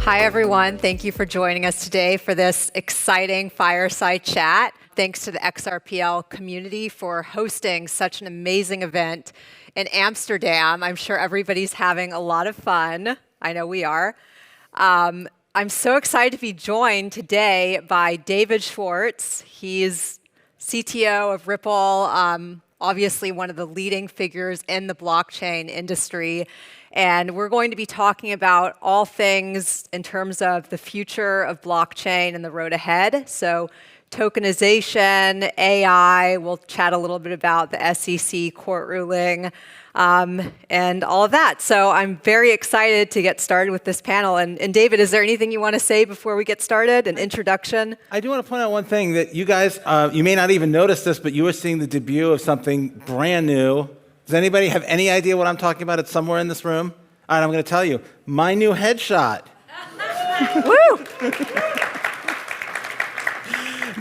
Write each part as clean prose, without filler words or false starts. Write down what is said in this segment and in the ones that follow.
Hi, everyone. Thank you for joining us today for this exciting fireside chat. Thanks to the XRPL community for hosting such an amazing event in Amsterdam. I'm sure everybody's having a lot of fun. I know we are. I'm so excited to be joined today by David Schwartz. He's CTO of Ripple, obviously one of the leading figures in the blockchain industry. And we're going to be talking about all things in terms of the future of blockchain and the road ahead. So tokenization, AI, we'll chat a little bit about the SEC court ruling, and all of that. So I'm very excited to get started with this panel. And David, is there anything you want to say before we get started? An introduction? I do want to point out one thing that you guys, you may not even notice this, but you were seeing the debut of something brand new. Does anybody have any idea what I'm talking about? It's somewhere in this room. All right, I'm going to tell you. My new headshot. Woo!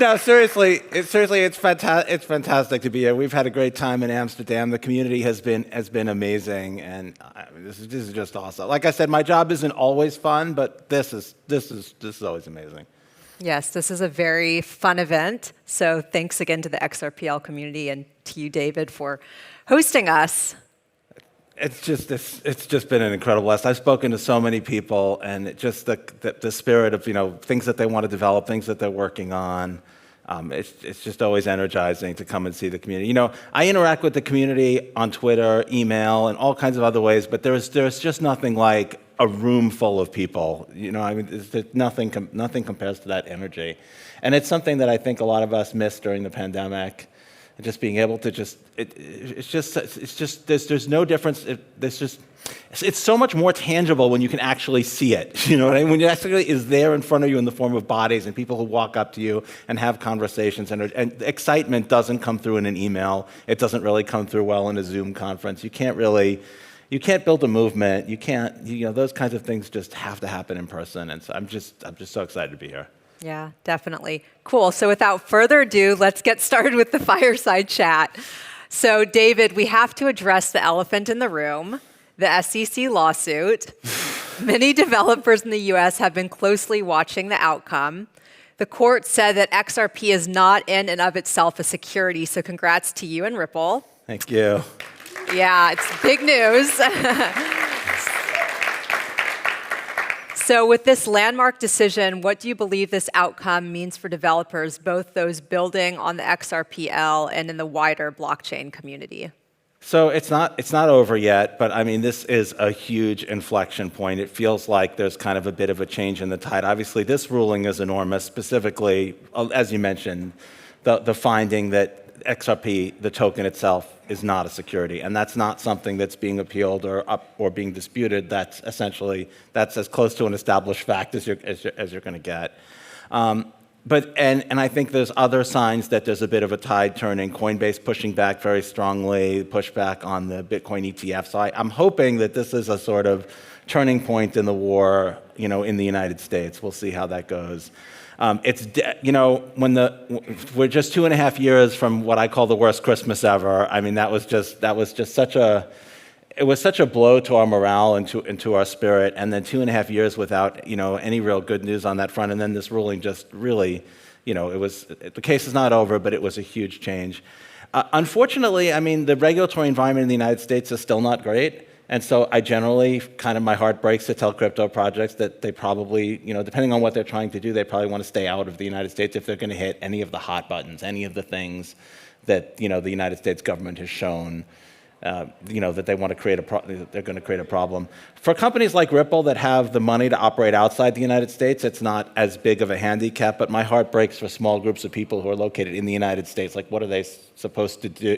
No, seriously, it's fantastic to be here. We've had a great time in Amsterdam. The community has been amazing, and this is just awesome. Like I said, my job isn't always fun, but this is always amazing. Yes, this is a very fun event. So thanks again to the XRPL community and to you, David, for hosting us. It's just been an incredible blast. I've spoken to so many people, and just the spirit of things that they want to develop, things that they're working on. It's just always energizing to come and see the community. I interact with the community on Twitter, email, and all kinds of other ways, but there's just nothing like a room full of people. Nothing compares to that energy, and it's something that I think a lot of us missed during the pandemic. And just being able to there's no difference. It's so much more tangible when you can actually see it. You know what I mean? When it actually is there in front of you in the form of bodies and people who walk up to you and have conversations. And excitement doesn't come through in an email. It doesn't really come through well in a Zoom conference. You can't build a movement. You can't, those kinds of things just have to happen in person. And so I'm just so excited to be here. Yeah, definitely. Cool. So without further ado, let's get started with the fireside chat. So David, we have to address the elephant in the room, the SEC lawsuit. Many developers in the US have been closely watching the outcome. The court said that XRP is not in and of itself a security, so congrats to you and Ripple. Thank you. Yeah, it's big news. So with this landmark decision, what do you believe this outcome means for developers, both those building on the XRPL and in the wider blockchain community? So it's not over yet, but I mean, this is a huge inflection point. It feels like there's kind of a bit of a change in the tide. Obviously, this ruling is enormous, specifically, as you mentioned, the finding that XRP, the token itself, is not a security, and that's not something that's being appealed or being disputed. That's as close to an established fact as you're going to get. But I think there's other signs that there's a bit of a tide turning. Coinbase pushing back very strongly, pushback on the Bitcoin ETF. So I'm hoping that this is a sort of turning point in the war, in the United States. We'll see how that goes. We're just 2.5 years from what I call the worst Christmas ever. I mean, that was just such a blow to our morale and to our spirit. And then 2.5 years without, any real good news on that front. And then this ruling just really, the case is not over, but it was a huge change. Unfortunately, I mean, the regulatory environment in the United States is still not great. And so I generally, my heart breaks to tell crypto projects that they probably, depending on what they're trying to do, they probably want to stay out of the United States if they're going to hit any of the hot buttons, any of the things that, the United States government has shown, that they want to they're going to create a problem. For companies like Ripple that have the money to operate outside the United States, it's not as big of a handicap, but my heart breaks for small groups of people who are located in the United States. Like, what are they supposed to do?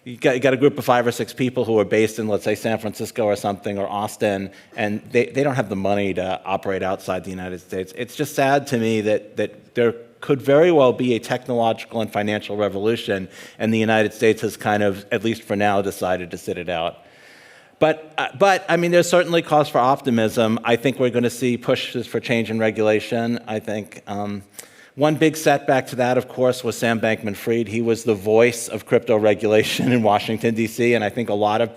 You got a group of 5 or 6 people who are based in, let's say, San Francisco or something, or Austin, and they don't have the money to operate outside the United States. It's just sad to me that there could very well be a technological and financial revolution, and the United States has kind of, at least for now, decided to sit it out. But I mean, there's certainly cause for optimism. I think we're going to see pushes for change in regulation. I think one big setback to that, of course, was Sam Bankman-Fried. He was the voice of crypto regulation in Washington, D.C., and I think a lot of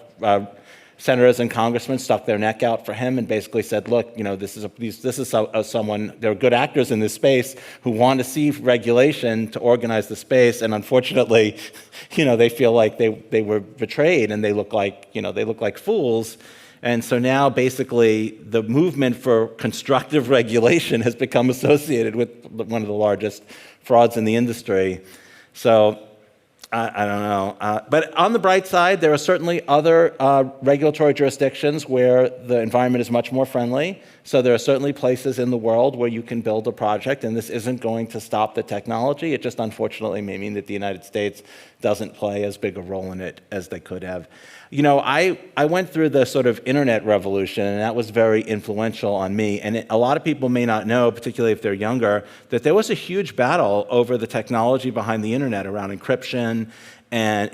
senators and congressmen stuck their neck out for him and basically said, look, this is someone, there are good actors in this space who want to see regulation to organize the space, and unfortunately, they feel like they were betrayed and they look like fools. And so now basically the movement for constructive regulation has become associated with one of the largest frauds in the industry. So I don't know. But on the bright side, there are certainly other regulatory jurisdictions where the environment is much more friendly. So there are certainly places in the world where you can build a project, and this isn't going to stop the technology. It just unfortunately may mean that the United States doesn't play as big a role in it as they could have. I went through the sort of internet revolution, and that was very influential on me. And a lot of people may not know, particularly if they're younger, that there was a huge battle over the technology behind the internet around encryption, and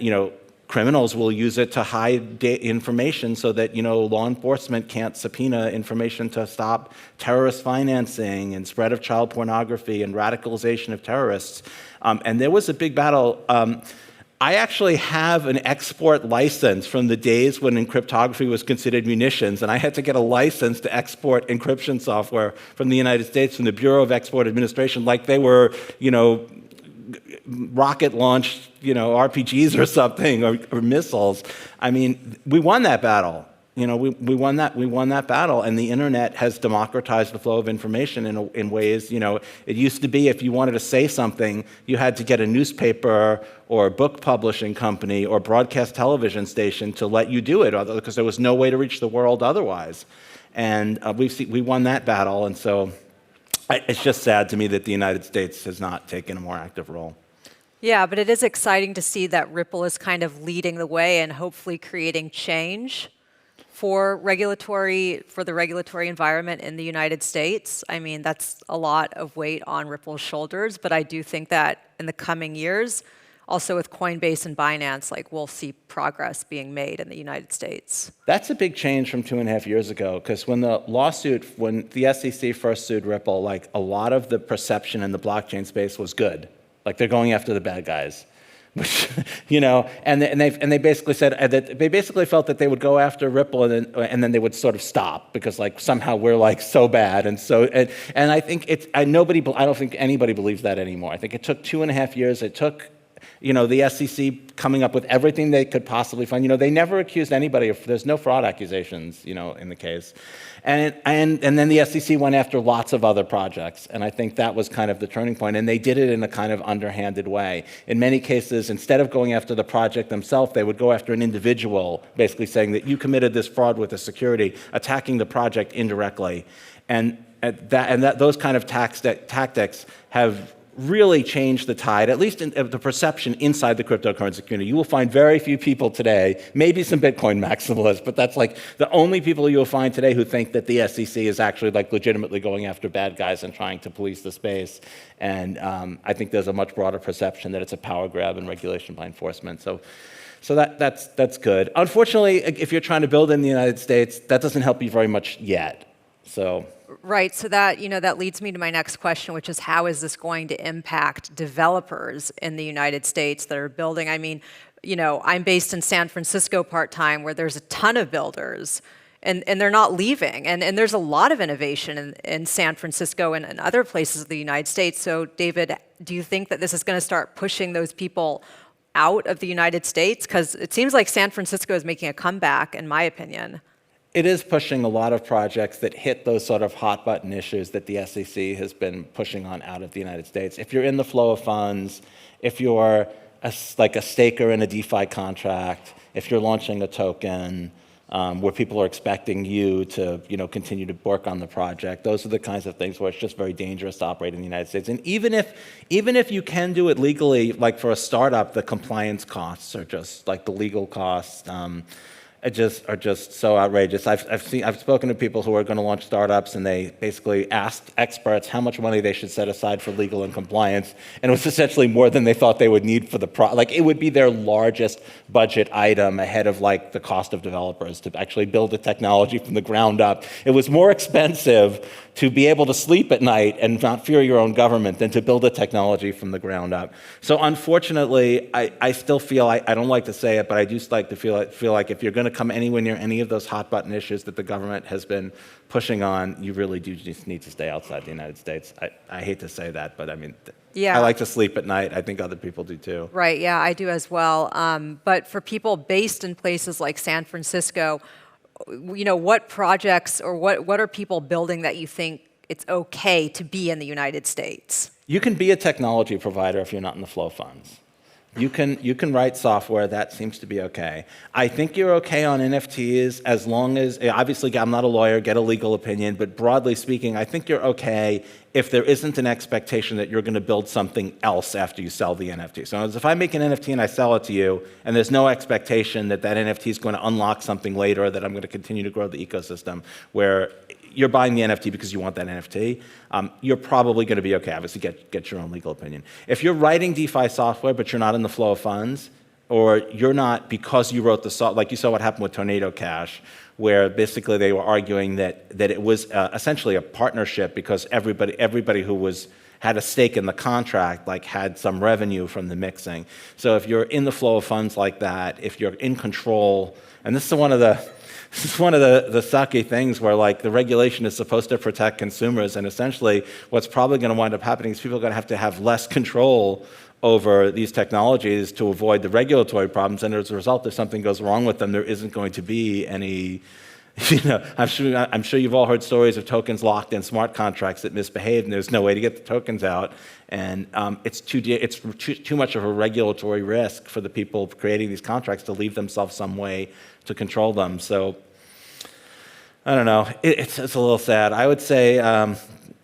criminals will use it to hide information so that law enforcement can't subpoena information to stop terrorist financing and spread of child pornography and radicalization of terrorists. And there was a big battle. I actually have an export license from the days when cryptography was considered munitions, and I had to get a license to export encryption software from the United States, from the Bureau of Export Administration, like they were, rocket-launched, RPGs or something, or missiles. I mean, we won that battle. We won that battle, and the internet has democratized the flow of information in ways. It used to be if you wanted to say something, you had to get a newspaper or a book publishing company or broadcast television station to let you do it, because there was no way to reach the world otherwise. And we won that battle, and so it's just sad to me that the United States has not taken a more active role. Yeah, but it is exciting to see that Ripple is kind of leading the way and hopefully creating change for the regulatory environment in the United States. I mean, that's a lot of weight on Ripple's shoulders, but I do think that in the coming years, also with Coinbase and Binance, we'll see progress being made in the United States. That's a big change from 2.5 years ago, because when the SEC first sued Ripple, a lot of the perception in the blockchain space was good. They're going after the bad guys. And they basically said that they basically felt that they would go after Ripple and then they would sort of stop because somehow we're so bad, and I think I don't think anybody believes that anymore. I think it took 2.5 years. It took the SEC coming up with everything they could possibly find. They never accused anybody there's no fraud accusations in the case. And then the SEC went after lots of other projects, and I think that was kind of the turning point, and they did it in a kind of underhanded way. In many cases, instead of going after the project themselves, they would go after an individual, basically saying that you committed this fraud with the security, attacking the project indirectly. And those kind of tactics have really changed the tide, at least in the perception inside the cryptocurrency community. You will find very few people today, maybe some Bitcoin maximalists, but that's the only people you'll find today who think that the SEC is actually legitimately going after bad guys and trying to police the space. And I think there's a much broader perception that it's a power grab and regulation by enforcement. So that's good. Unfortunately, if you're trying to build in the United States, that doesn't help you very much yet. Right, so that leads me to my next question, which is how is this going to impact developers in the United States that are building? I mean, I'm based in San Francisco part-time, where there's a ton of builders, and they're not leaving. And there's a lot of innovation in San Francisco and other places of the United States. So David, do you think that this is going to start pushing those people out of the United States? Because it seems like San Francisco is making a comeback, in my opinion. It is pushing a lot of projects that hit those sort of hot button issues that the SEC has been pushing on out of the United States. If you're in the flow of funds, if you're a staker in a DeFi contract, if you're launching a token where people are expecting you to continue to work on the project, those are the kinds of things where it's just very dangerous to operate in the United States. And even if you can do it legally, for a startup, the compliance costs are just the legal costs. Are just so outrageous. I've spoken to people who are going to launch startups, and they basically asked experts how much money they should set aside for legal and compliance, and it was essentially more than they thought they would need for the it would be their largest budget item ahead of the cost of developers to actually build the technology from the ground up. It was more expensive to be able to sleep at night and not fear your own government than to build a technology from the ground up. So unfortunately, I still feel, I don't like to say it, but I do like to feel like if you're going to to come anywhere near any of those hot button issues that the government has been pushing on, you really do just need to stay outside the United States. I hate to say that, but I mean, I like to sleep at night. I think other people do too. Right, yeah, I do as well. But for people based in places like San Francisco, what projects or what are people building that you think it's okay to be in the United States? You can be a technology provider if you're not in the flow funds. You can write software, that seems to be okay. I think you're okay on NFTs as long as, obviously I'm not a lawyer, get a legal opinion, but broadly speaking, I think you're okay if there isn't an expectation that you're going to build something else after you sell the NFT. So if I make an NFT and I sell it to you, and there's no expectation that that NFT is going to unlock something later, that I'm going to continue to grow the ecosystem, where you're buying the NFT because you want that NFT, you're probably going to be okay. Obviously, get your own legal opinion. If you're writing DeFi software, but you're not in the flow of funds, or you're not because you wrote the software, like you saw what happened with Tornado Cash, where basically they were arguing that it was essentially a partnership because everybody who had a stake in the contract had some revenue from the mixing. So if you're in the flow of funds like that, if you're in control, and this is one of the sucky things where the regulation is supposed to protect consumers, and essentially what's probably going to wind up happening is people are going to have less control over these technologies to avoid the regulatory problems, and as a result, if something goes wrong with them, there isn't going to be any, I'm sure you've all heard stories of tokens locked in smart contracts that misbehave, and there's no way to get the tokens out, and it's too much of a regulatory risk for the people creating these contracts to leave themselves some way to control them. So, I don't know, it's a little sad. I would say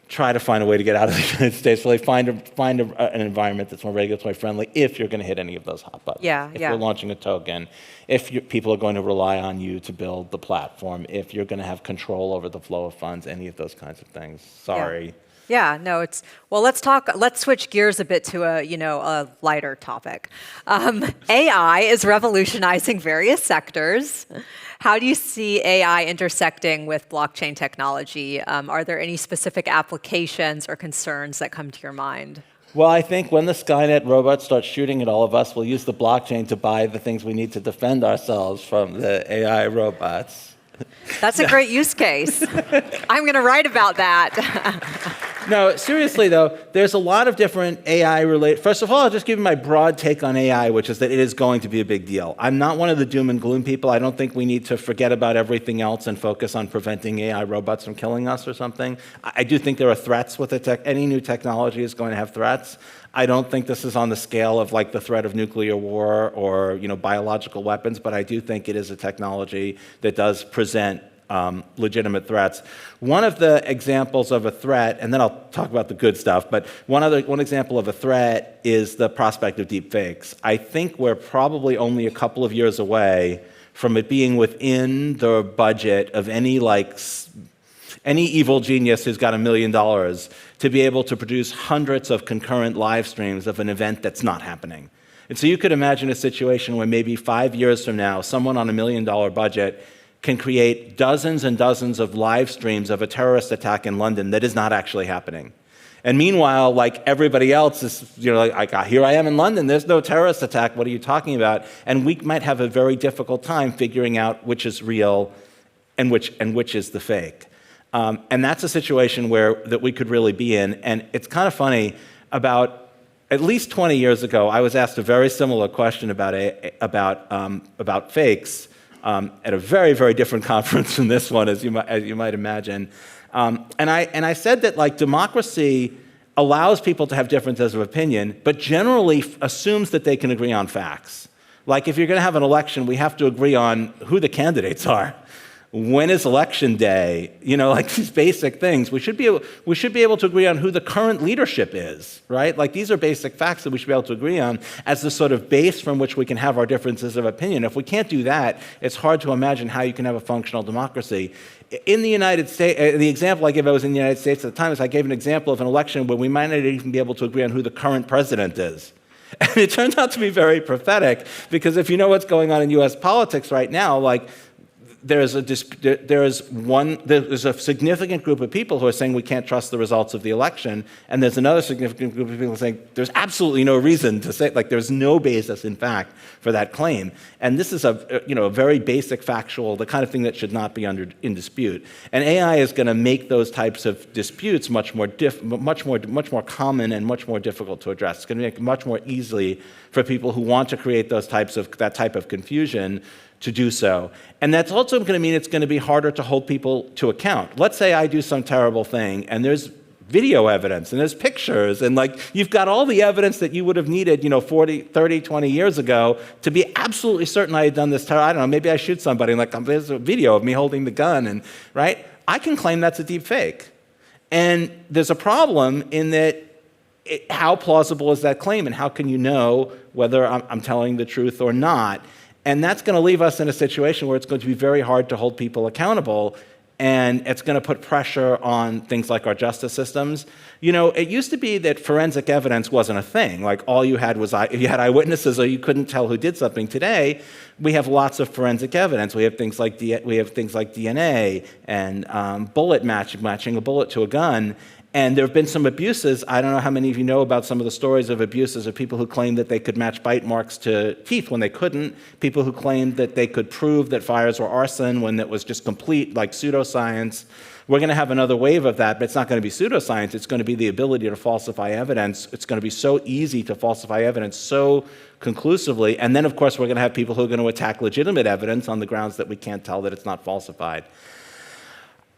try to find a way to get out of the United States. Really find an environment that's more regulatory friendly if you're going to hit any of those hot buttons. If you're launching a token, if people are going to rely on you to build the platform, if you're going to have control over the flow of funds, any of those kinds of things. Sorry. Yeah, no, let's switch gears a bit to a lighter topic. AI is revolutionizing various sectors. How do you see AI intersecting with blockchain technology? Are there any specific applications or concerns that come to your mind? Well, I think when the Skynet robots start shooting at all of us, we'll use the blockchain to buy the things we need to defend ourselves from the AI robots. That's a great use case. I'm going to write about that. No, seriously though, there's a lot of different AI-related. First of all, I'll just give you my broad take on AI, which is that it is going to be a big deal. I'm not one of the doom and gloom people. I don't think we need to forget about everything else and focus on preventing AI robots from killing us or something. I do think there are threats with any new technology is going to have threats. I don't think this is on the scale of the threat of nuclear war or biological weapons, but I do think it is a technology that does present legitimate threats. One of the examples of a threat, and then I'll talk about the good stuff, but one example of a threat is the prospect of deep fakes. I think we're probably only a couple of years away from it being within the budget of any evil genius who's got $1 million to be able to produce hundreds of concurrent live streams of an event that's not happening. And so you could imagine a situation where maybe 5 years from now, someone on $1 million budget can create dozens and dozens of live streams of a terrorist attack in London that is not actually happening. And meanwhile, everybody else is, here I am in London, there's no terrorist attack, what are you talking about? And we might have a very difficult time figuring out which is real and which is the fake. And that's a situation that we could really be in. And it's kind of funny, about at least 20 years ago, I was asked a very similar question about fakes at a very, very different conference than this one, as you might imagine. And I said that democracy allows people to have differences of opinion, but generally assumes that they can agree on facts. If you're going to have an election, we have to agree on who the candidates are. When is election day? These basic things. We should be able to agree on who the current leadership is, right? These are basic facts that we should be able to agree on as the sort of base from which we can have our differences of opinion. If we can't do that, it's hard to imagine how you can have a functional democracy. In the United States, the example I gave, I was in the United States at the time, is I gave an example of an election where we might not even be able to agree on who the current president is. And it turns out to be very prophetic, because if you know what's going on in U.S. politics right now, there's a significant group of people who are saying we can't trust the results of the election, and there's another significant group of people saying there's absolutely no reason to say, like, there's no basis in fact for that claim. And this is a very basic factual, the kind of thing that should not be in dispute. And AI is going to make those types of disputes much more common and much more difficult to address. It's going to make it much more easily for people who want to create that type of confusion to do so. And that's also going to mean it's going to be harder to hold people to account. Let's say I do some terrible thing, and there's video evidence, and there's pictures, and like you've got all the evidence that you would have needed, 40, 30, 20 years ago to be absolutely certain I had done this I don't know, maybe I shoot somebody, and like there's a video of me holding the gun, and right? I can claim that's a deep fake. And there's a problem in that how plausible is that claim, and how can you know whether I'm telling the truth or not? And that's going to leave us in a situation where it's going to be very hard to hold people accountable, and it's going to put pressure on things like our justice systems. It used to be that forensic evidence wasn't a thing. Like all you had was you had eyewitnesses, or you couldn't tell who did something. Today, we have lots of forensic evidence. We have things like DNA and bullet matching a bullet to a gun. And there have been some abuses. I don't know how many of you know about some of the stories of abuses of people who claimed that they could match bite marks to teeth when they couldn't, people who claimed that they could prove that fires were arson when it was just complete, like pseudoscience. We're going to have another wave of that, but it's not going to be pseudoscience. It's going to be the ability to falsify evidence. It's going to be so easy to falsify evidence so conclusively. And then, of course, we're going to have people who are going to attack legitimate evidence on the grounds that we can't tell that it's not falsified.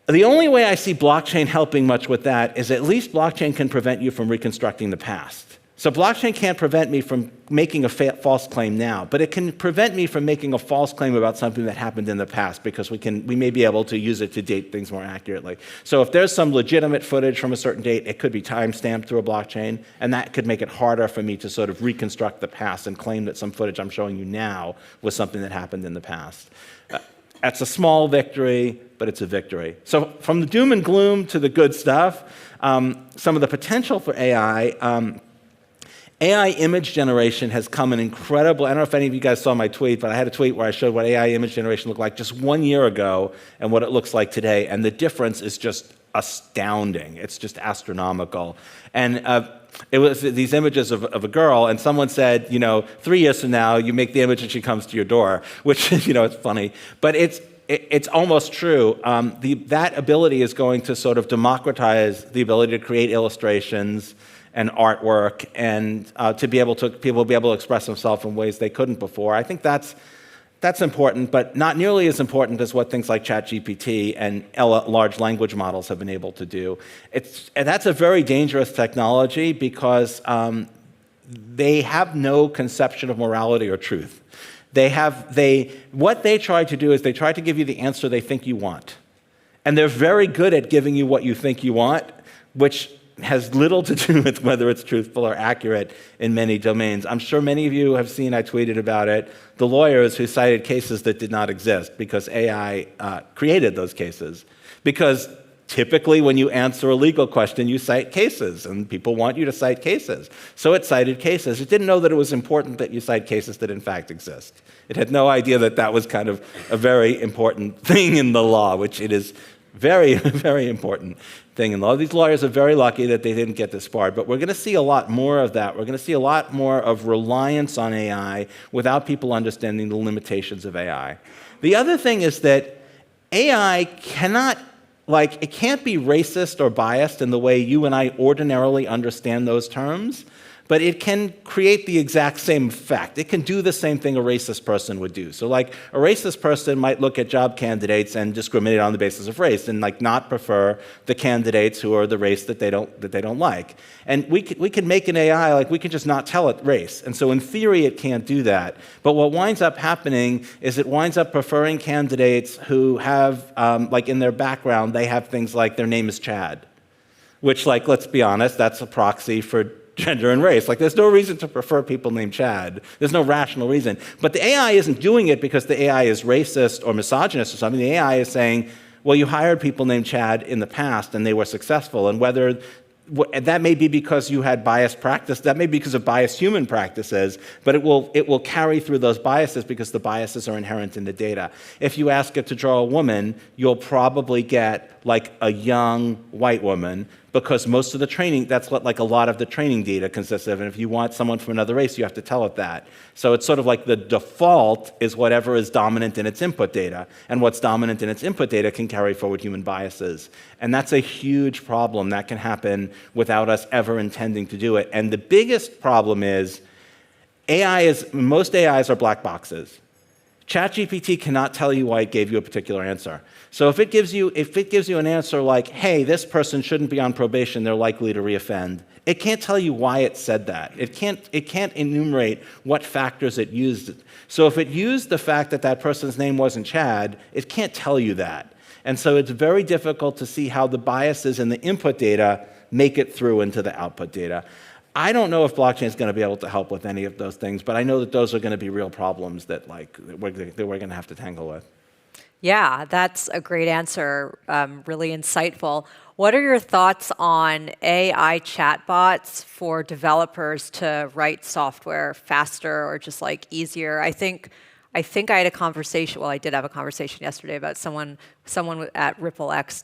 The only way I see blockchain helping much with that is at least blockchain can prevent you from reconstructing the past. So blockchain can't prevent me from making a false claim now, but it can prevent me from making a false claim about something that happened in the past, because we may be able to use it to date things more accurately. So if there's some legitimate footage from a certain date, it could be time-stamped through a blockchain, and that could make it harder for me to sort of reconstruct the past and claim that some footage I'm showing you now was something that happened in the past. That's a small victory, but it's a victory. So from the doom and gloom to the good stuff, some of the potential for AI, AI image generation has come an incredible, I don't know if any of you guys saw my tweet, but I had a tweet where I showed what AI image generation looked like just 1 year ago and what it looks like today, and the difference is just astounding. It's just astronomical. And it was these images of a girl, and someone said, 3 years from now, you make the image and she comes to your door, which, it's funny. But it's almost true. That ability is going to sort of democratize the ability to create illustrations and artwork, and people will be able to express themselves in ways they couldn't before. I think that's important, but not nearly as important as what things like ChatGPT and large language models have been able to do. And that's a very dangerous technology because they have no conception of morality or truth. What they try to do is they try to give you the answer they think you want. And they're very good at giving you what you think you want, which has little to do with whether it's truthful or accurate in many domains. I'm sure many of you have seen, I tweeted about it, the lawyers who cited cases that did not exist because AI created those cases. Because typically when you answer a legal question, you cite cases, and people want you to cite cases. So it cited cases. It didn't know that it was important that you cite cases that in fact exist. It had no idea that that was kind of a very important thing in the law, which it is very, very important thing in law. These lawyers are very lucky that they didn't get this far, but we're going to see a lot more of that. We're going to see a lot more of reliance on AI without people understanding the limitations of AI. The other thing is that AI cannot, it can't be racist or biased in the way you and I ordinarily understand those terms, but it can create the exact same effect. It can do the same thing a racist person would do. So a racist person might look at job candidates and discriminate on the basis of race and not prefer the candidates who are the race that they don't like. And we can make an AI, we can just not tell it race. And so in theory, it can't do that. But what winds up happening is it winds up preferring candidates who have, in their background, they have things like their name is Chad, which, let's be honest, that's a proxy for gender and race. There's no reason to prefer people named Chad. There's no rational reason. But the AI isn't doing it because the AI is racist or misogynist or something. The AI is saying, well, you hired people named Chad in the past and they were successful, and whether that may be because you had biased practice. That may be because of biased human practices, but it will carry through those biases because the biases are inherent in the data. If you ask it to draw a woman, you'll probably get like a young white woman, because most of the training, that's what like a lot of the training data consists of. And if you want someone from another race, you have to tell it that. So it's sort of like the default is whatever is dominant in its input data. And what's dominant in its input data can carry forward human biases. And that's a huge problem that can happen without us ever intending to do it. And the biggest problem is most AIs are black boxes. ChatGPT cannot tell you why it gave you a particular answer. So if it gives you an answer like, hey, this person shouldn't be on probation, they're likely to reoffend, it can't tell you why it said that. It can't enumerate what factors it used. So if it used the fact that that person's name wasn't Chad, it can't tell you that. And so it's very difficult to see how the biases in the input data make it through into the output data. I don't know if blockchain is going to be able to help with any of those things, but I know that those are going to be real problems that we're going to have to tangle with. Yeah, that's a great answer, really insightful. What are your thoughts on AI chatbots for developers to write software faster or just like easier? I think I had a conversation, well, I did have a conversation yesterday about someone at RippleX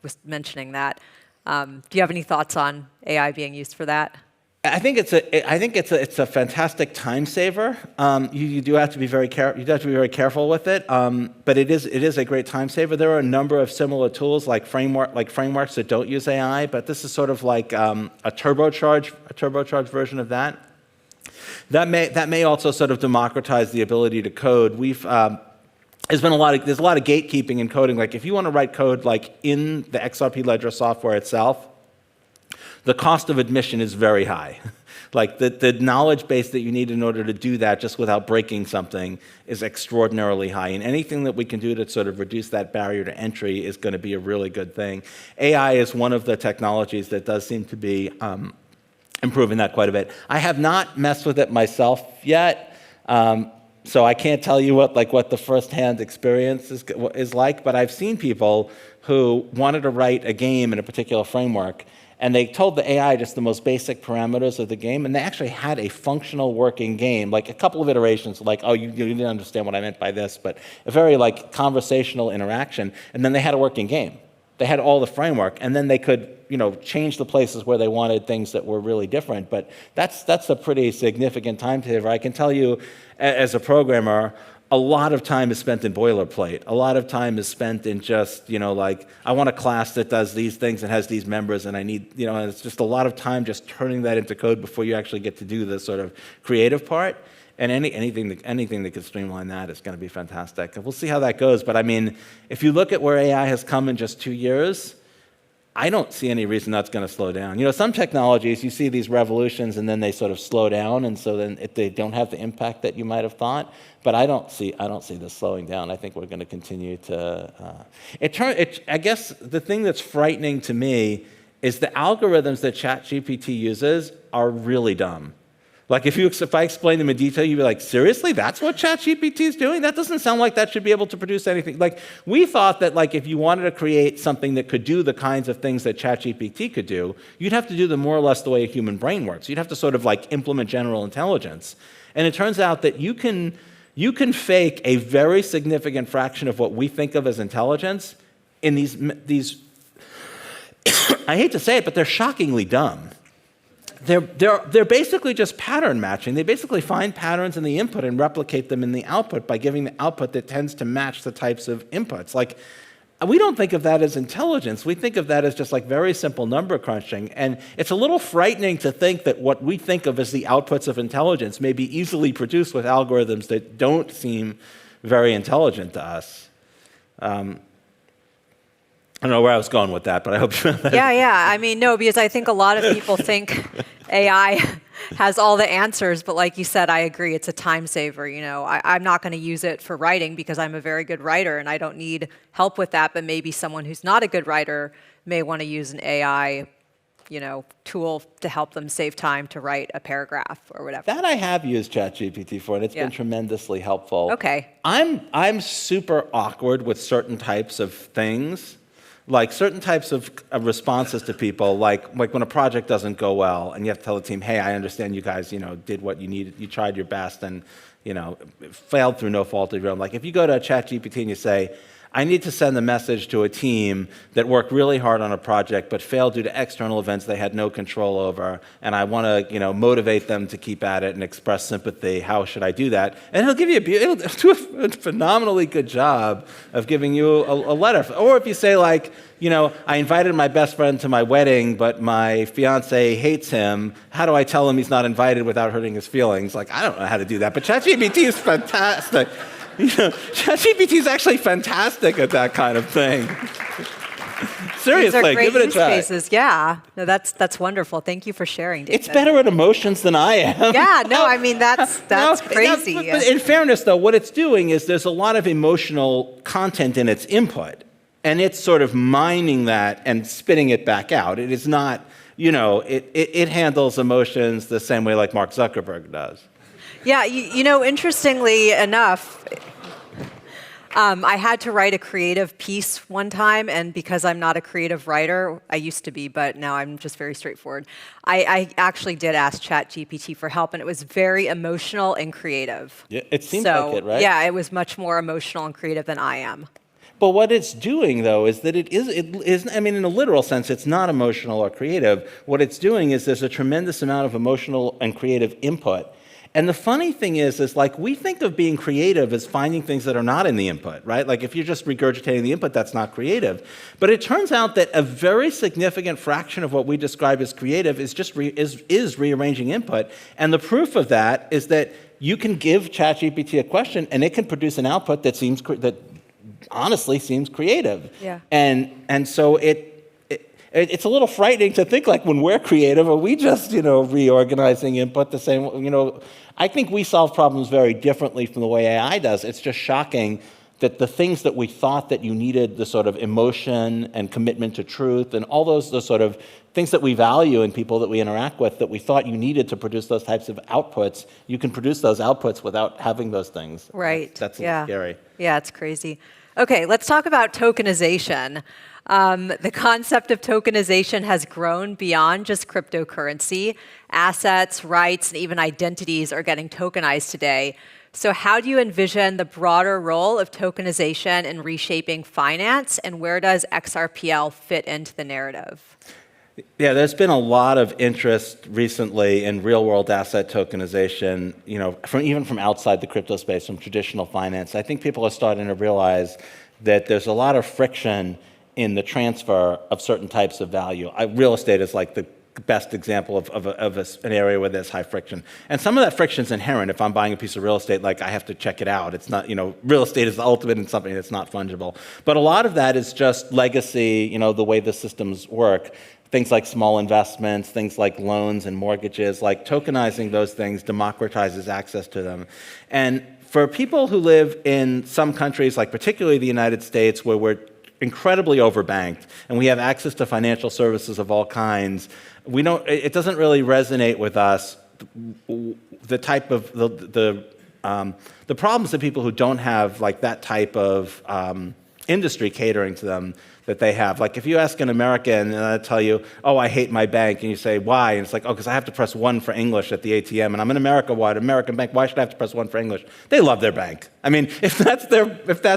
was mentioning that. Do you have any thoughts on AI being used for that? I think it's a fantastic time saver. You do have to be very careful with it, but it is a great time saver. There are a number of similar tools like frameworks that don't use AI, but this is sort of like a turbocharged version of that. That may also sort of democratize the ability to code. There's a lot of gatekeeping in coding. Like if you want to write code like in the XRP Ledger software itself, the cost of admission is very high. Like the knowledge base that you need in order to do that just without breaking something is extraordinarily high. And anything that we can do to sort of reduce that barrier to entry is going to be a really good thing. AI is one of the technologies that does seem to be improving that quite a bit. I have not messed with it myself yet, so I can't tell you what the first-hand experience is like, but I've seen people who wanted to write a game in a particular framework, and they told the AI just the most basic parameters of the game, and they actually had a functional working game, like a couple of iterations, like, oh, you didn't understand what I meant by this, but a very like conversational interaction, and then they had a working game. They had all the framework, and then they could, change the places where they wanted things that were really different. But that's a pretty significant time saver. I can tell you, as a programmer, a lot of time is spent in boilerplate. A lot of time is spent in just, like, I want a class that does these things and has these members, and I need, and it's just a lot of time just turning that into code before you actually get to do the sort of creative part. And anything that could streamline that is going to be fantastic. And we'll see how that goes. But I mean, if you look at where AI has come in just 2 years, I don't see any reason that's going to slow down. Some technologies, you see these revolutions and then they sort of slow down, and so then they don't have the impact that you might have thought. But I don't see this slowing down. I think we're going to continue to. I guess the thing that's frightening to me is the algorithms that ChatGPT uses are really dumb. Like if I explain them in detail, you'd be like, seriously, that's what ChatGPT is doing? That doesn't sound like that should be able to produce anything. Like we thought that like if you wanted to create something that could do the kinds of things that ChatGPT could do, you'd have to do them more or less the way a human brain works. You'd have to sort of like implement general intelligence. And it turns out that you can fake a very significant fraction of what we think of as intelligence in these I hate to say it, but they're shockingly dumb. They're basically just pattern matching. They basically find patterns in the input and replicate them in the output by giving the output that tends to match the types of inputs. Like, we don't think of that as intelligence. We think of that as just like very simple number crunching. And it's a little frightening to think that what we think of as the outputs of intelligence may be easily produced with algorithms that don't seem very intelligent to us. I don't know where I was going with that, but I hope you found that. Yeah. I mean, no, because I think a lot of people think AI has all the answers, but like you said, I agree, it's a time saver. I'm not going to use it for writing because I'm a very good writer and I don't need help with that, but maybe someone who's not a good writer may want to use an AI tool to help them save time to write a paragraph or whatever. That I have used ChatGPT for, and it's been tremendously helpful. Okay. I'm super awkward with certain types of things. like certain types of responses to people, like when a project doesn't go well, and you have to tell the team, hey, I understand you guys, did what you needed, you tried your best, and failed through no fault of your own. Like if you go to ChatGPT and you say, I need to send a message to a team that worked really hard on a project but failed due to external events they had no control over, and I want to, motivate them to keep at it and express sympathy. How should I do that? And he'll give you it'll do a phenomenally good job of giving you a letter. Or if you say like, I invited my best friend to my wedding, but my fiance hates him. How do I tell him he's not invited without hurting his feelings? Like, I don't know how to do that, but ChatGPT is fantastic. ChatGPT is actually fantastic at that kind of thing. Seriously, give it a try. Cases. Yeah, no, that's wonderful. Thank you for sharing, David. It's better at emotions than I am. Yeah, no, I mean that's crazy. But in fairness, though, what it's doing is there's a lot of emotional content in its input, and it's sort of mining that and spitting it back out. It is not, it handles emotions the same way like Mark Zuckerberg does. Yeah, interestingly enough, I had to write a creative piece one time, and because I'm not a creative writer, I used to be, but now I'm just very straightforward. I actually did ask ChatGPT for help, and it was very emotional and creative. Yeah, it seems like it, right? Yeah, it was much more emotional and creative than I am. But what it's doing, though, is that it is, I mean, in a literal sense, it's not emotional or creative. What it's doing is there's a tremendous amount of emotional and creative input. And the funny thing is like we think of being creative as finding things that are not in the input, right? Like if you're just regurgitating the input, that's not creative. But it turns out that a very significant fraction of what we describe as creative is just is rearranging input. And the proof of that is that you can give ChatGPT a question and it can produce an output that honestly seems creative. Yeah. And so it's a little frightening to think like when we're creative, are we just, reorganizing input the same, I think we solve problems very differently from the way AI does. It's just shocking that the things that we thought that you needed, the sort of emotion and commitment to truth and all those sort of things that we value in people that we interact with, that we thought you needed to produce those types of outputs, you can produce those outputs without having those things. Right. That's a little scary. Yeah, it's crazy. Okay, let's talk about tokenization. The concept of tokenization has grown beyond just cryptocurrency. Assets, rights, and even identities are getting tokenized today. So how do you envision the broader role of tokenization in reshaping finance, and where does XRPL fit into the narrative? Yeah, there's been a lot of interest recently in real-world asset tokenization, even from outside the crypto space, from traditional finance. I think people are starting to realize that there's a lot of friction in the transfer of certain types of value. Real estate is like the best example of an area where there's high friction. And some of that friction is inherent. If I'm buying a piece of real estate, like I have to check it out. It's not, real estate is the ultimate in something that's not fungible. But a lot of that is just legacy, the way the systems work. Things like small investments, things like loans and mortgages, like tokenizing those things democratizes access to them. And for people who live in some countries, like particularly the United States, where we're incredibly overbanked and we have access to financial services of all kinds, it doesn't really resonate with us the type of the problems that people who don't have like that type of industry catering to them that they have. Like if you ask an American and they'll tell you, oh, I hate my bank, and you say, why? And it's like, oh, because I have to press 1 for English at the ATM, and I'm in America, why? American bank, why should I have to press 1 for English? They love their bank. I mean, if that's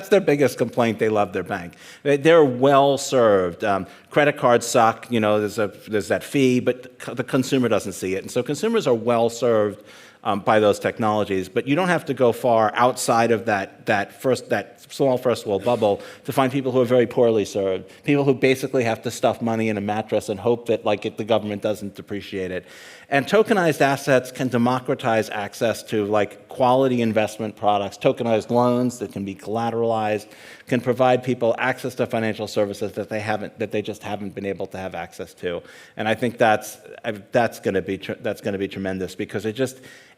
their biggest complaint, they love their bank. They're well served. Credit cards suck, there's that fee, but the consumer doesn't see it. And so consumers are well served by those technologies, but you don't have to go far outside of that small first world bubble to find people who are very poorly served, people who basically have to stuff money in a mattress and hope that the government doesn't depreciate it. And tokenized assets can democratize access to quality investment products. Tokenized loans that can be collateralized can provide people access to financial services that they just haven't been able to have access to. And I think that's going to be tremendous because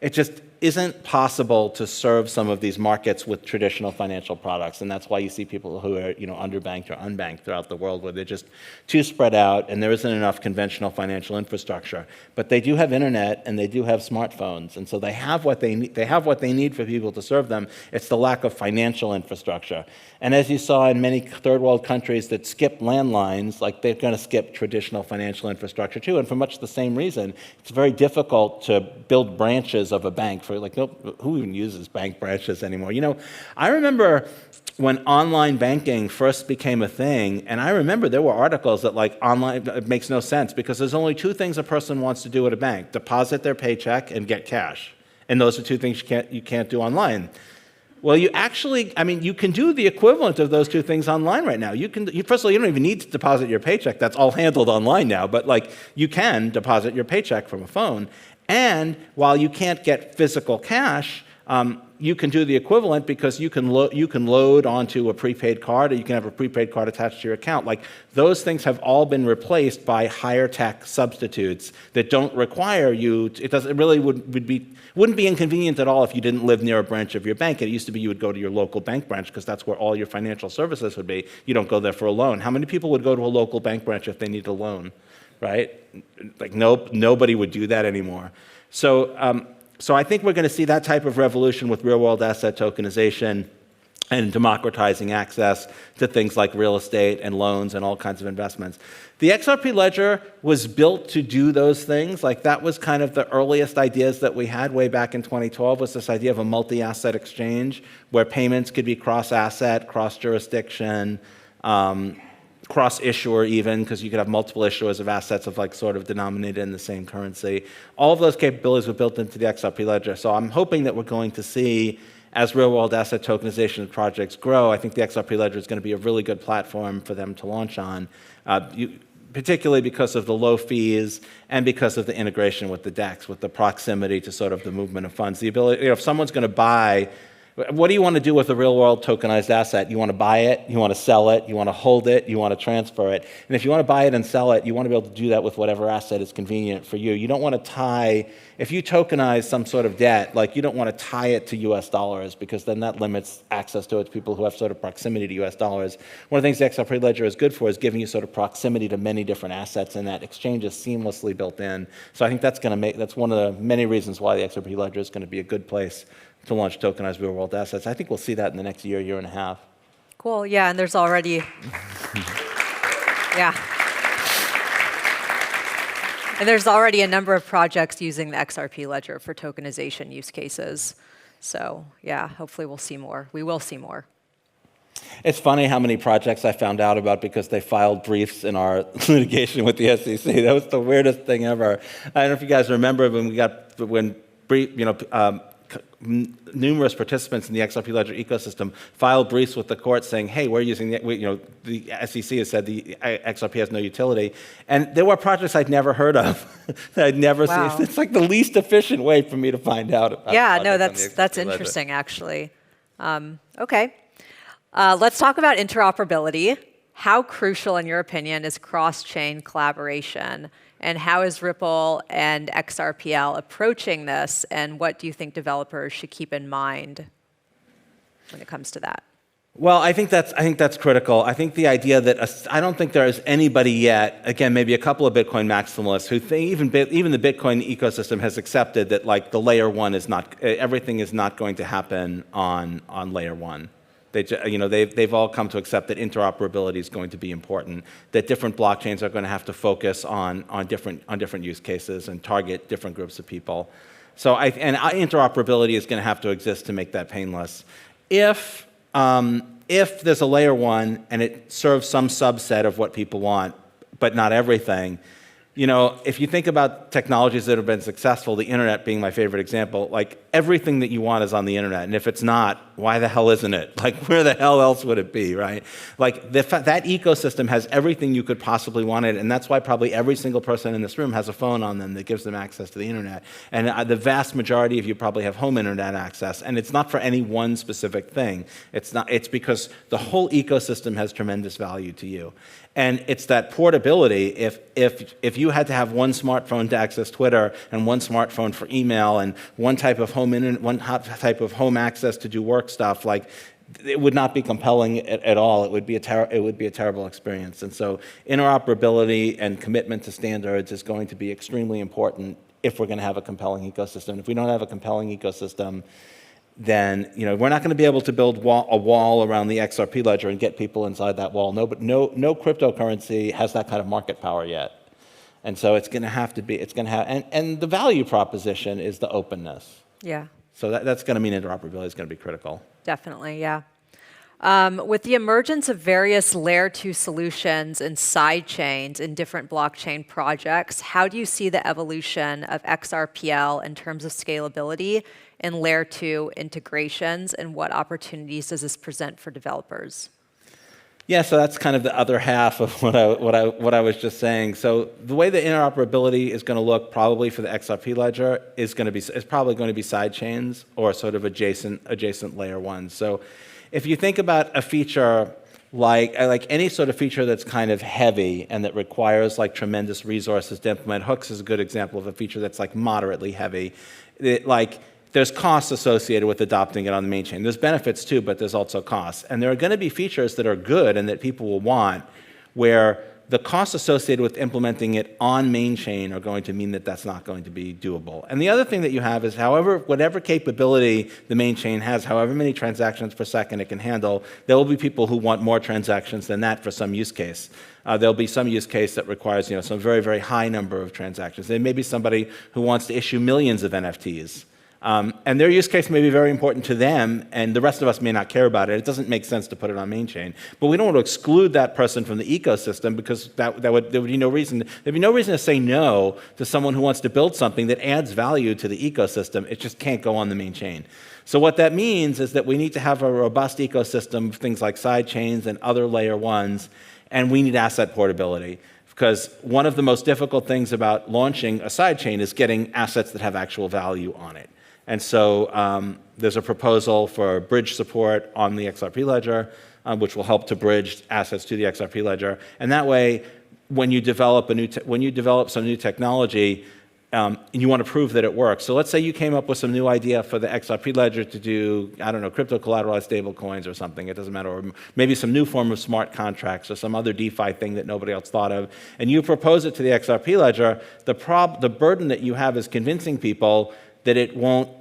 it just isn't possible to serve some of these markets with traditional financial products. And that's why you see people who are, underbanked or unbanked throughout the world, where they're just too spread out and there isn't enough conventional financial infrastructure. But they do have internet and they do have smartphones. And so they have what they need. They have what they need for people to serve them. It's the lack of financial infrastructure. And as you saw in many third world countries that skip landlines, like they're going to skip traditional financial infrastructure too. And for much the same reason, it's very difficult to build branches of a bank. Who even uses bank branches anymore? I remember when online banking first became a thing, and I remember there were articles that online, it makes no sense because there's only two things a person wants to do at a bank: deposit their paycheck and get cash. And those are two things you can't do online. Well, you can do the equivalent of those two things online right now. First of all, you don't even need to deposit your paycheck. That's all handled online now. But you can deposit your paycheck from a phone. And while you can't get physical cash, you can do the equivalent because you can load onto a prepaid card, or you can have a prepaid card attached to your account. Those things have all been replaced by higher tech substitutes that don't require you. It really wouldn't be inconvenient at all if you didn't live near a branch of your bank. It used to be you would go to your local bank branch because that's where all your financial services would be. You don't go there for a loan. How many people would go to a local bank branch if they need a loan, right? Nobody would do that anymore. So I think we're going to see that type of revolution with real-world asset tokenization and democratizing access to things like real estate and loans and all kinds of investments. The XRP ledger was built to do those things. That was kind of the earliest ideas that we had way back in 2012, was this idea of a multi-asset exchange where payments could be cross-asset, cross-jurisdiction, cross-issuer even, because you could have multiple issuers of assets sort of denominated in the same currency. All of those capabilities were built into the XRP ledger. So I'm hoping that we're going to see, as real-world asset tokenization projects grow, I think the XRP ledger is going to be a really good platform for them to launch on, particularly because of the low fees and because of the integration with the DEX, with the proximity to sort of the movement of funds. The ability, if someone's going to buy, what do you want to do with a real-world tokenized asset? You want to buy it, you want to sell it, you want to hold it, you want to transfer it. And if you want to buy it and sell it, you want to be able to do that with whatever asset is convenient for you. You don't want to tie, if you tokenize some sort of debt, you don't want to tie it to US dollars because then that limits access to it to people who have sort of proximity to US dollars. One of the things the XRP ledger is good for is giving you sort of proximity to many different assets, and that exchange is seamlessly built in. So I think that's one of the many reasons why the XRP ledger is going to be a good place to launch tokenized real-world assets. I think we'll see that in the next year and a half. Cool. Yeah, and there's already, and there's already a number of projects using the XRP ledger for tokenization use cases. So yeah, hopefully we'll see more. We will see more. It's funny how many projects I found out about because they filed briefs in our litigation with the SEC. That was the weirdest thing ever. I don't know if you guys remember numerous participants in the XRP Ledger ecosystem filed briefs with the court saying, "Hey, we're using the SEC has said the XRP has no utility," and there were projects I'd never heard of that I'd never seen. It's the least efficient way for me to find out about. Yeah, no, that's interesting actually. Okay, let's talk about interoperability. How crucial, in your opinion, is cross-chain collaboration? And how is Ripple and XRPL approaching this? And what do you think developers should keep in mind when it comes to that? Well, I think that's critical. I think the idea that I don't think there is anybody yet, again, maybe a couple of Bitcoin maximalists who think even the Bitcoin ecosystem has accepted that the layer one is not, everything is not going to happen on layer one. They've all come to accept that interoperability is going to be important, that different blockchains are going to have to focus on different use cases and target different groups of people. So interoperability is going to have to exist to make that painless. If there's a layer one and it serves some subset of what people want, but not everything, if you think about technologies that have been successful, the internet being my favorite example, everything that you want is on the internet. And if it's not, why the hell isn't it? Like, where the hell else would it be, right? Like, that ecosystem has everything you could possibly want it, and that's why probably every single person in this room has a phone on them that gives them access to the internet. And the vast majority of you probably have home internet access, and it's not for any one specific thing. It's because the whole ecosystem has tremendous value to you. And it's that portability. If you had to have one smartphone to access Twitter and one smartphone for email and one type of home access to do work stuff, like, it would not be compelling at all. It would be a terrible experience. And so interoperability and commitment to standards is going to be extremely important if we're going to have a compelling ecosystem. If we don't have a compelling ecosystem, then we're not going to be able to build a wall around the XRP ledger and get people inside that wall. No cryptocurrency has that kind of market power yet. And so it's going to have, and the value proposition is the openness. Yeah. So that's going to mean interoperability is going to be critical. Definitely, yeah. With the emergence of various layer 2 solutions and side chains in different blockchain projects, how do you see the evolution of XRPL in terms of scalability and layer 2 integrations, and what opportunities does this present for developers? Yeah, so that's kind of the other half of what I was just saying. So the way the interoperability is going to look probably for the XRP ledger is probably going to be side chains or sort of adjacent layer ones. So if you think about a feature like any sort of feature that's kind of heavy and that requires like tremendous resources to implement, hooks is a good example of a feature that's like moderately heavy. There's costs associated with adopting it on the main chain. There's benefits too, but there's also costs. And there are going to be features that are good and that people will want where the costs associated with implementing it on main chain are going to mean that that's not going to be doable. And the other thing that you have is whatever capability the main chain has, however many transactions per second it can handle, there will be people who want more transactions than that for some use case. There'll be some use case that requires some very, very high number of transactions. There may be somebody who wants to issue millions of NFTs. And their use case may be very important to them, and the rest of us may not care about it. It doesn't make sense to put it on main chain. But we don't want to exclude that person from the ecosystem because there would be no reason. There'd be no reason to say no to someone who wants to build something that adds value to the ecosystem. It just can't go on the main chain. So what that means is that we need to have a robust ecosystem of things like side chains and other layer ones, and we need asset portability. Because one of the most difficult things about launching a side chain is getting assets that have actual value on it. And so there's a proposal for bridge support on the XRP ledger, which will help to bridge assets to the XRP ledger. And that way, when you develop some new technology, and you want to prove that it works. So let's say you came up with some new idea for the XRP ledger to do, I don't know, crypto collateralized stable coins or something. It doesn't matter. Or maybe some new form of smart contracts or some other DeFi thing that nobody else thought of. And you propose it to the XRP ledger. The burden that you have is convincing people that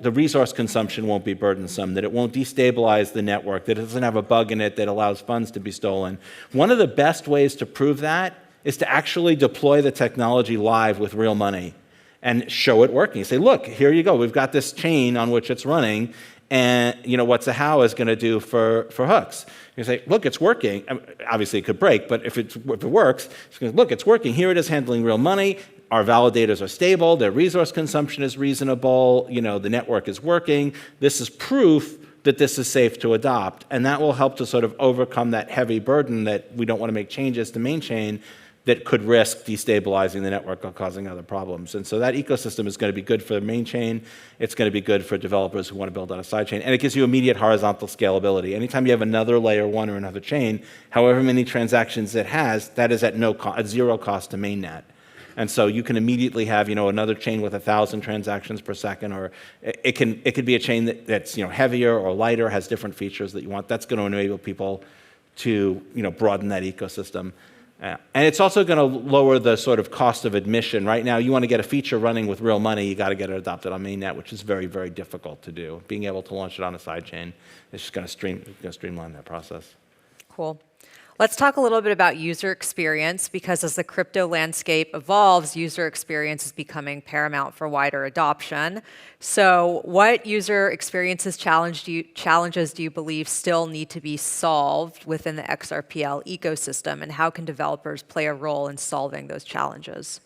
the resource consumption won't be burdensome, that it won't destabilize the network, that it doesn't have a bug in it that allows funds to be stolen. One of the best ways to prove that is to actually deploy the technology live with real money and show it working. Say, look, here you go. We've got this chain on which it's running, and what's a how is going to do for hooks. You say, look, it's working. Obviously, it could break, but if it works, look, it's working. Here it is handling real money. Our validators are stable, their resource consumption is reasonable, the network is working. This is proof that this is safe to adopt, and that will help to sort of overcome that heavy burden that we don't want to make changes to main chain that could risk destabilizing the network or causing other problems. And so that ecosystem is going to be good for the main chain. It's going to be good for developers who want to build on a side chain. And it gives you immediate horizontal scalability. Anytime you have another layer one or another chain, however many transactions it has, that is at zero cost to mainnet. And so you can immediately have, another chain with 1,000 transactions per second, or it could be a chain that's heavier or lighter, has different features that you want. That's going to enable people to broaden that ecosystem. And it's also going to lower the sort of cost of admission. Right now, you want to get a feature running with real money, you got to get it adopted on mainnet, which is very, very difficult to do. Being able to launch it on a sidechain is just going to streamline that process. Cool. Let's talk a little bit about user experience, because as the crypto landscape evolves, user experience is becoming paramount for wider adoption. So what user experiences challenges do you believe still need to be solved within the XRPL ecosystem, and how can developers play a role in solving those challenges?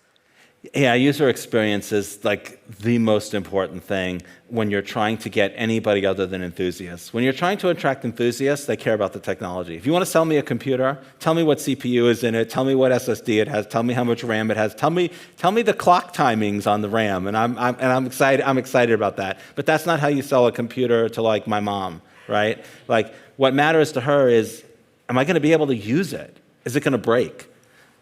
Yeah, user experience is like the most important thing when you're trying to get anybody other than enthusiasts. When you're trying to attract enthusiasts, they care about the technology. If you want to sell me a computer, tell me what CPU is in it, tell me what SSD it has, tell me how much RAM it has, tell me the clock timings on the RAM, and I'm excited about that. But that's not how you sell a computer to like my mom, right? Like what matters to her is, am I going to be able to use it? Is it going to break?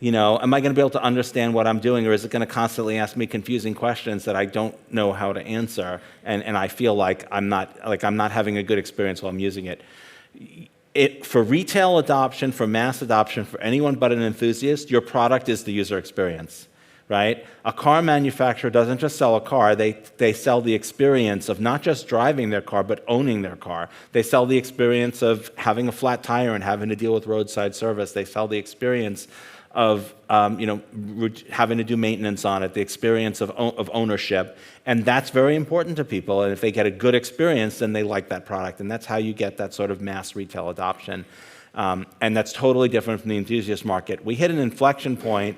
Am I going to be able to understand what I'm doing, or is it going to constantly ask me confusing questions that I don't know how to answer, and I feel like I'm not having a good experience while I'm using it? For retail adoption, for mass adoption, for anyone but an enthusiast, your product is the user experience, right? A car manufacturer doesn't just sell a car, they sell the experience of not just driving their car, but owning their car. They sell the experience of having a flat tire and having to deal with roadside service. They sell the experience of having to do maintenance on it, the experience of ownership, and that's very important to people. And if they get a good experience, then they like that product, and that's how you get that sort of mass retail adoption. And that's totally different from the enthusiast market. We hit an inflection point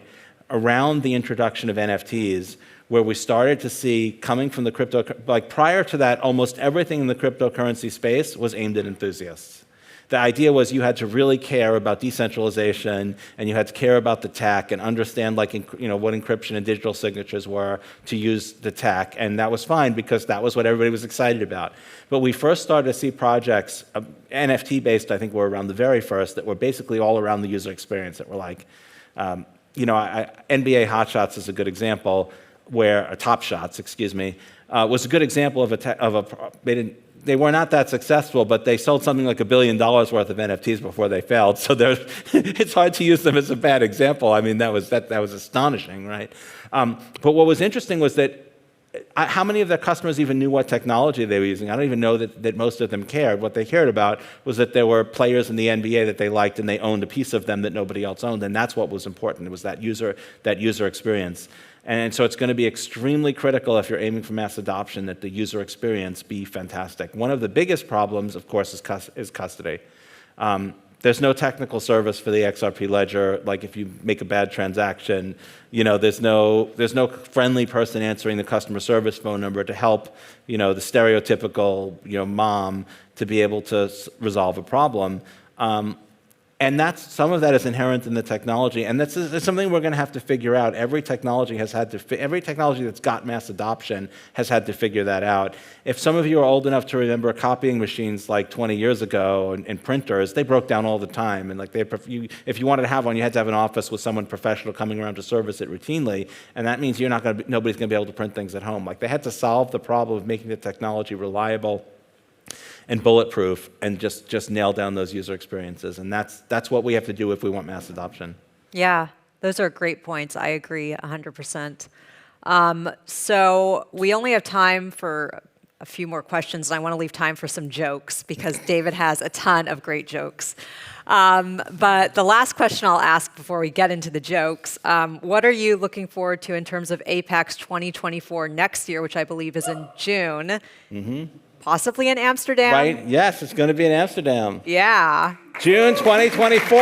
around the introduction of NFTs, where we started to see, coming from the crypto, like prior to that, almost everything in the cryptocurrency space was aimed at enthusiasts. The idea was you had to really care about decentralization, and you had to care about the tech and understand what encryption and digital signatures were to use the tech, and that was fine because that was what everybody was excited about. But we first started to see projects, NFT-based, I think were around the very first, that were basically all around the user experience, that were like, NBA Hot Shots is a good example, Top Shots, excuse me, was a good example they were not that successful, but they sold something like $1 billion worth of NFTs before they failed. So it's hard to use them as a bad example. I mean, that was astonishing, right? But what was interesting was that how many of their customers even knew what technology they were using? I don't even know that most of them cared. What they cared about was that there were players in the NBA that they liked, and they owned a piece of them that nobody else owned, and that's what was important. It was that user experience. And so it's going to be extremely critical, if you're aiming for mass adoption, that the user experience be fantastic. One of the biggest problems, of course, is custody. There's no technical service for the XRP ledger. Like if you make a bad transaction, there's no friendly person answering the customer service phone number to help, the stereotypical, mom to be able to resolve a problem. And some of that is inherent in the technology, and that's something we're going to have to figure out. Every technology that's got mass adoption has had to figure that out. If some of you are old enough to remember copying machines like 20 years ago and printers, they broke down all the time. And if you wanted to have one, you had to have an office with someone professional coming around to service it routinely, and that means nobody's going to be able to print things at home. Like they had to solve the problem of making the technology reliable and bulletproof, and just nail down those user experiences. And that's what we have to do if we want mass adoption. Yeah, those are great points. I agree 100%. So we only have time for a few more questions, and I want to leave time for some jokes because David has a ton of great jokes. But the last question I'll ask before we get into the jokes, what are you looking forward to in terms of APEX 2024 next year, which I believe is in June? Mm-hmm. Possibly in Amsterdam? Right, yes, it's going to be in Amsterdam. Yeah. June 2024.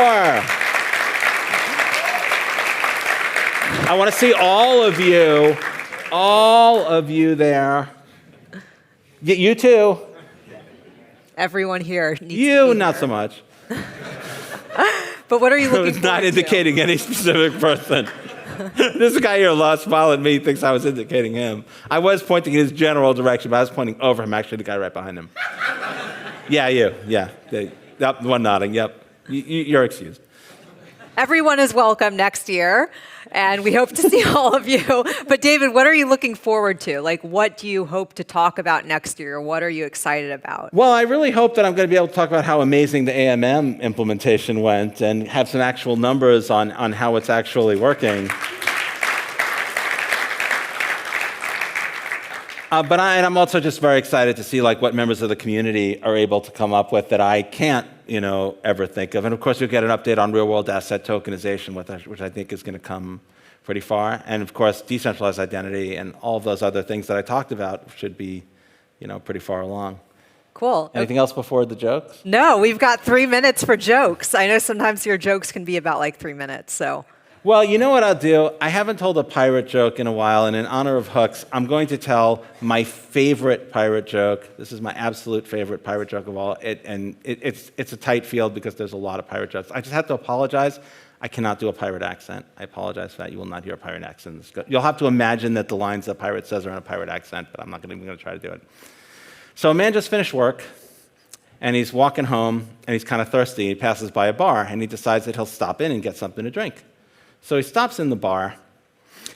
I want to see all of you there. You too. Everyone here needs you, to be not here. so much. But what are you looking It's not indicating to? any specific person. This guy here lost smile at me, thinks I was indicating him. I was pointing in his general direction, but I was pointing over him, actually the guy right behind him. Yeah, you. Yeah. Yep, the one nodding. Yep. You're excused. Everyone is welcome next year, and we hope to see all of you. But David, what are you looking forward to? Like, what do you hope to talk about next year? What are you excited about? Well, I really hope that I'm going to be able to talk about how amazing the AMM implementation went and have some actual numbers on how it's actually working. But I'm also just very excited to see what members of the community are able to come up with that I can't, ever think of. And of course, you'll get an update on real-world asset tokenization, which I think is going to come pretty far. And of course, decentralized identity and all of those other things that I talked about should be, pretty far along. Cool. Anything else before the jokes? No, we've got 3 minutes for jokes. I know sometimes your jokes can be about 3 minutes, so. Well, you know what I'll do? I haven't told a pirate joke in a while, and in honor of hooks, I'm going to tell my favorite pirate joke. This is my absolute favorite pirate joke of all, it's a tight field because there's a lot of pirate jokes. I just have to apologize. I cannot do a pirate accent. I apologize for that. You will not hear a pirate accent. You'll have to imagine that the lines that pirate says are in a pirate accent, but I'm not even going to try to do it. So a man just finished work, and he's walking home, and he's kind of thirsty. He passes by a bar, and he decides that he'll stop in and get something to drink. So he stops in the bar,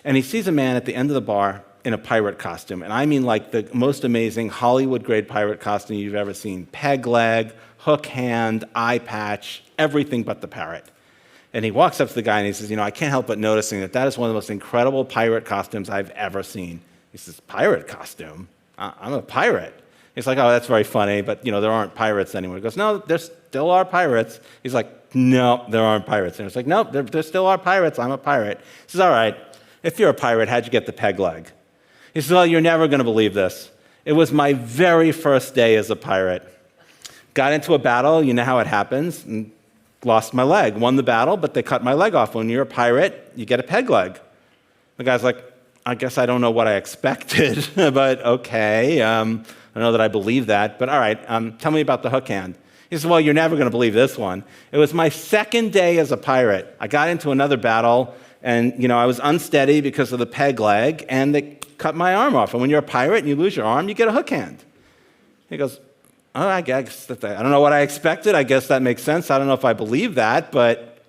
and he sees a man at the end of the bar in a pirate costume. And I mean like the most amazing Hollywood-grade pirate costume you've ever seen. Peg leg, hook hand, eye patch, everything but the parrot. And he walks up to the guy, and he says, I can't help but noticing that is one of the most incredible pirate costumes I've ever seen. He says, pirate costume? I'm a pirate. He's like, oh, that's very funny, but, there aren't pirates anymore. He goes, no, there still are pirates. He's like, no, there aren't pirates. And he's like, no, there still are pirates. I'm a pirate. He says, all right, if you're a pirate, how'd you get the peg leg? He says, well, you're never going to believe this. It was my very first day as a pirate. Got into a battle, you know how it happens, and lost my leg. Won the battle, but they cut my leg off. When you're a pirate, you get a peg leg. The guy's like, I guess I don't know what I expected, but okay. I don't know that I believe that, but all right, tell me about the hook hand. He says, well, you're never going to believe this one. It was my second day as a pirate. I got into another battle, and I was unsteady because of the peg leg, and they cut my arm off. And when you're a pirate and you lose your arm, you get a hook hand. He goes, oh, I guess I don't know what I expected. I guess that makes sense. I don't know if I believe that, but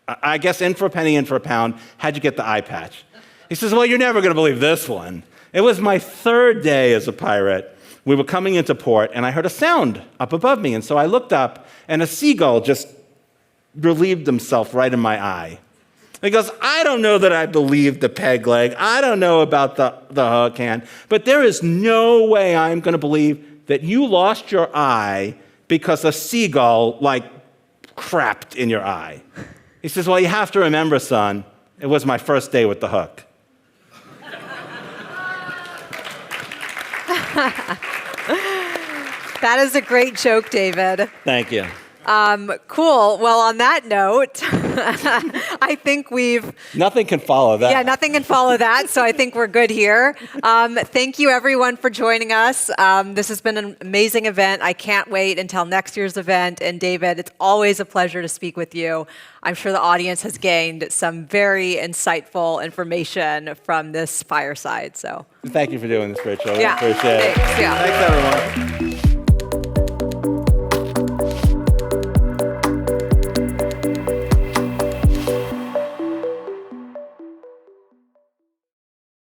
I guess in for a penny, in for a pound. How'd you get the eye patch? He says, well, you're never going to believe this one. It was my third day as a pirate. We were coming into port, and I heard a sound up above me. And so I looked up, and a seagull just relieved himself right in my eye. He goes, I don't know that I believe the peg leg. I don't know about the hook hand. But there is no way I'm going to believe that you lost your eye because a seagull, crapped in your eye. He says, well, you have to remember, son, it was my first day with the hook. That is a great joke, David. Thank you. Cool. Well, on that note, I think Nothing can follow that. Yeah, nothing can follow that, so I think we're good here. Thank you, everyone, for joining us. This has been an amazing event. I can't wait until next year's event. And David, it's always a pleasure to speak with you. I'm sure the audience has gained some very insightful information from this fireside. So thank you for doing this, Rachel. Yeah. I appreciate it. Thanks, yeah. Thanks, everyone.